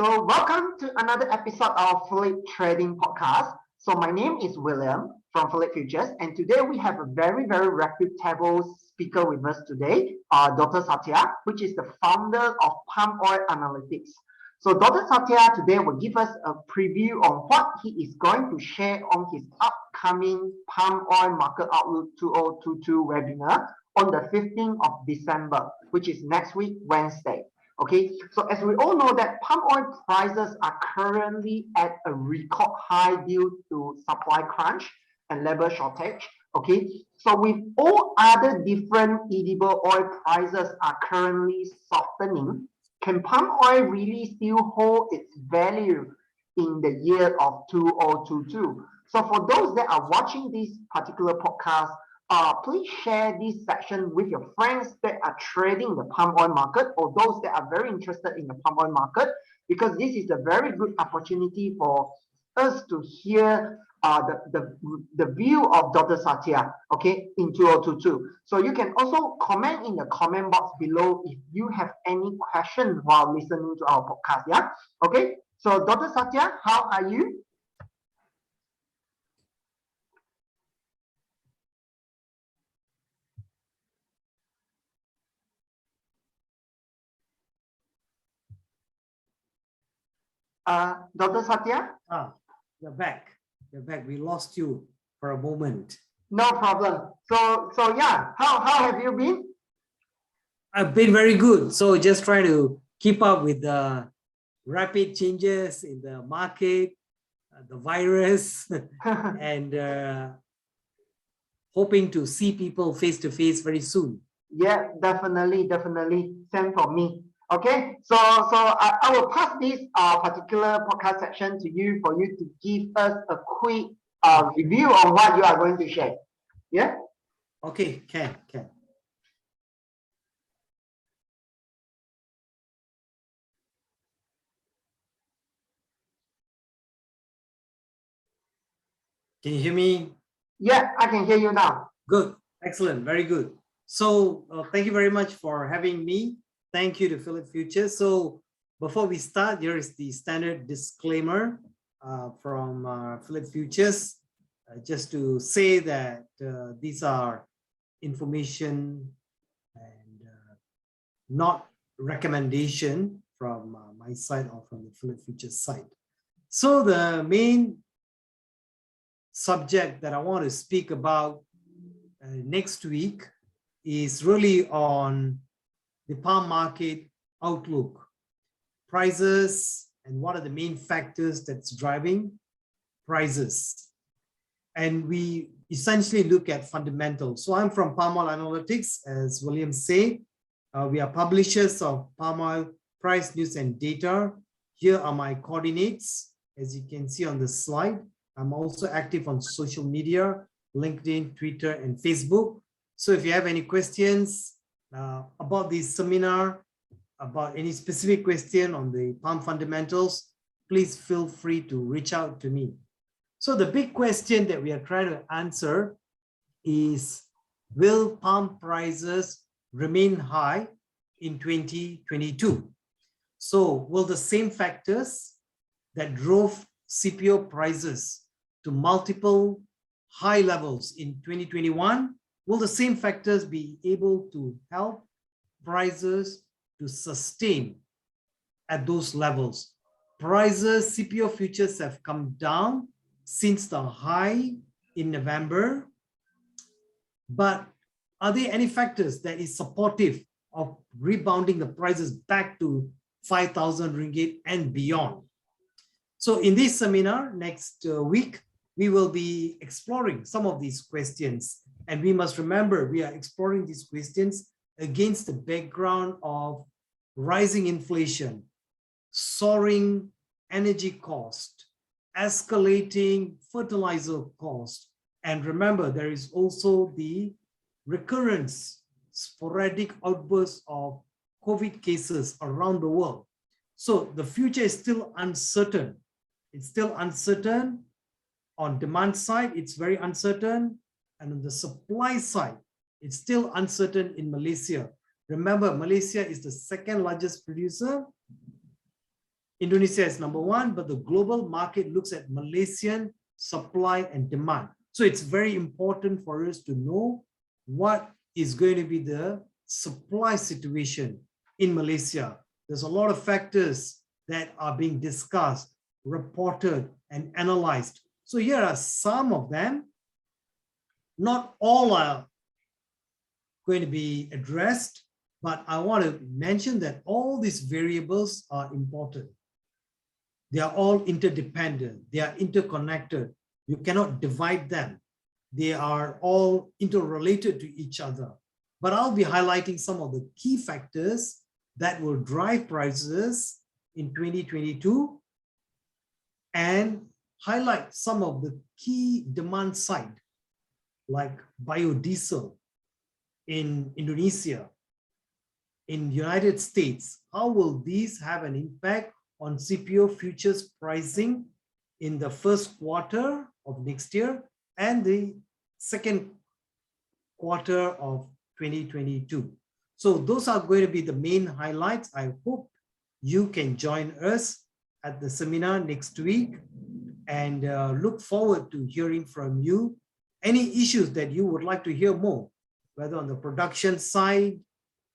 So welcome to another episode of Phillip Trading Podcast. So my name is William from Phillip Futures, and today we have a very reputable speaker with us today, Dr. Sathia, which is the founder of Palm Oil Analytics. So Dr. Sathia today will give us a preview on what he is going to share on his upcoming Palm Oil Market Outlook 2022 webinar on the 15th of December, which is next week, Wednesday. Okay, so as we all know that palm oil prices are currently at a record high due to supply crunch and labor shortage. Okay, so with all other different edible oil prices are currently softening, can palm oil really still hold its value in the year of 2022? So for those that are watching this particular podcast, please share this section with your friends that are trading the palm oil market or those that are very interested in the palm oil market, because this is a very good opportunity for us to hear the view of Dr. Sathia, okay, in 2022. So you can also comment in the comment box below if you have any questions while listening to our podcast, yeah? Okay, so Dr. Sathia, how are you? Dr. Sathia? You're back. You're back. We lost you for a moment. No problem. So yeah, how have you been? I've been very good. So just trying to keep up with the rapid changes in the market, the virus, and hoping to see people face to face very soon. Yeah, definitely. Same for me. Okay, so I will pass this particular podcast section to you for you to give us a quick review on what you are going to share. Yeah. Okay, can. Can you hear me? Yeah, I can hear you now. Good, excellent, very good. So thank you very much for having me. Thank you to Phillip Futures. So before we start, here is the standard disclaimer from Phillip Futures, just to say that these are information and not recommendation from my side or from the Phillip Futures side. So the main subject that I want to speak about next week is really on the palm market outlook, prices, and what are the main factors that's driving prices. And we essentially look at fundamentals. So I'm from Palm Oil Analytics, as William said. We are publishers of palm oil price news and data. Here are my coordinates, as you can see on the slide. I'm also active on social media, LinkedIn, Twitter, and Facebook. So if you have any questions about this seminar, about any specific question on the palm fundamentals, please feel free to reach out to me. So the big question that we are trying to answer is, will palm prices remain high in 2022? So will the same factors that drove CPO prices to multiple high levels in 2021, will the same factors be able to help prices to sustain at those levels? Prices, CPO futures have come down since the high in November, but are there any factors that is supportive of rebounding the prices back to 5,000 ringgit and beyond? So in this seminar next week, we will be exploring some of these questions. And we must remember, we are exploring these questions against the background of rising inflation, soaring energy cost, escalating fertilizer cost. And remember, there is also the recurrence, sporadic outbursts of COVID cases around the world. So the future is still uncertain. It's still uncertain. On demand side, it's very uncertain. And on the supply side, it's still uncertain in Malaysia. Remember, Malaysia is the second largest producer Indonesia is number one, but the global market looks at Malaysian supply and demand. So it's very important for us to know what is going to be the supply situation in Malaysia. There's a lot of factors that are being discussed, reported, and analyzed. So here are some of them. Not all are going to be addressed, but I want to mention that all these variables are important. They are all interdependent. They are interconnected. You cannot divide them. They are all interrelated to each other. But I'll be highlighting some of the key factors that will drive prices in 2022 and highlight some of the key demand side, like biodiesel in Indonesia, in United States. How will these have an impact on CPO futures pricing in the first quarter of next year and the second quarter of 2022? So those are going to be the main highlights. I hope you can join us at the seminar next week, and look forward to hearing from you. Any issues that you would like to hear more, whether on the production side,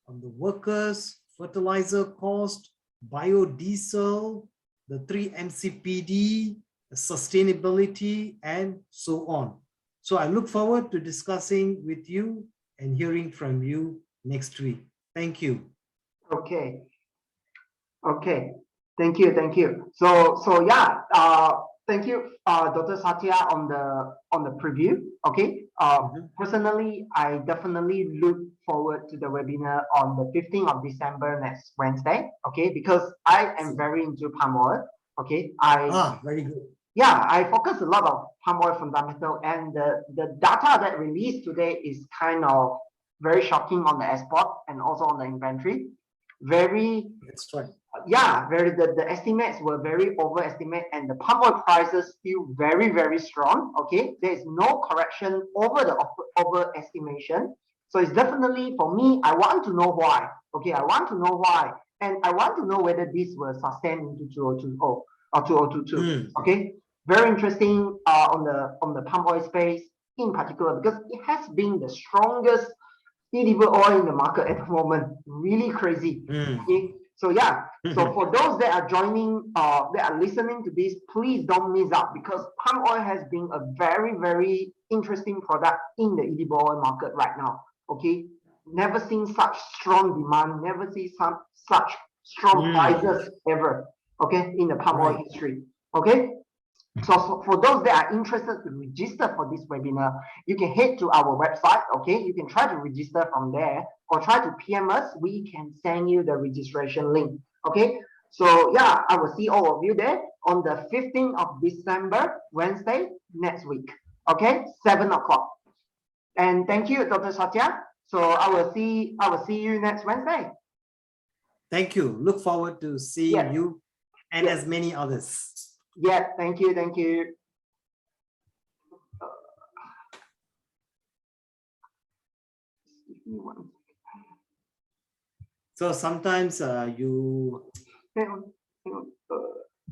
on the workers, fertilizer cost, biodiesel, the 3 MCPD, sustainability, and so on. So I look forward to discussing with you and hearing from you next week. Thank you. Okay. Okay. Thank you. Thank you. So yeah. Thank you, Dr. Sathia, on the preview. Okay. Personally, I definitely look forward to the webinar on the 15th of December next Wednesday. Okay, because I am very into palm oil. Okay. Very good. Yeah, I focus a lot of palm oil fundamental, and the data that released today is kind of very shocking on the export and also on the inventory. That's right. Yeah, the estimates were very overestimate, and the palm oil prices still very, very strong. Okay, there is no correction over the overestimation. So it's definitely, for me, I want to know why. Okay, I want to know why, and I want to know whether this will sustain into 2020 or 2022. Okay, very interesting on the palm oil space in particular, because it has been the strongest edible oil in the market at the moment. Really crazy. Okay? So yeah, so for those that are joining, that are listening to this, please don't miss out, because palm oil has been a very, very interesting product in the edible oil market right now. Okay, never seen such strong demand, never seen such strong prices ever. Okay, in the palm oil history. Okay. So for those that are interested to register for this webinar, you can head to our website. Okay, you can try to register from there, or try to PM us. We can send you the registration link. Okay, so yeah, I will see all of you there on the 15th of December, Wednesday, next week. Okay, 7 o'clock. And thank you, Dr. Sathia. So I will see you next Wednesday. Thank you. Look forward to seeing you and as many others. Yeah, thank you, thank you. So sometimes you. Hang on.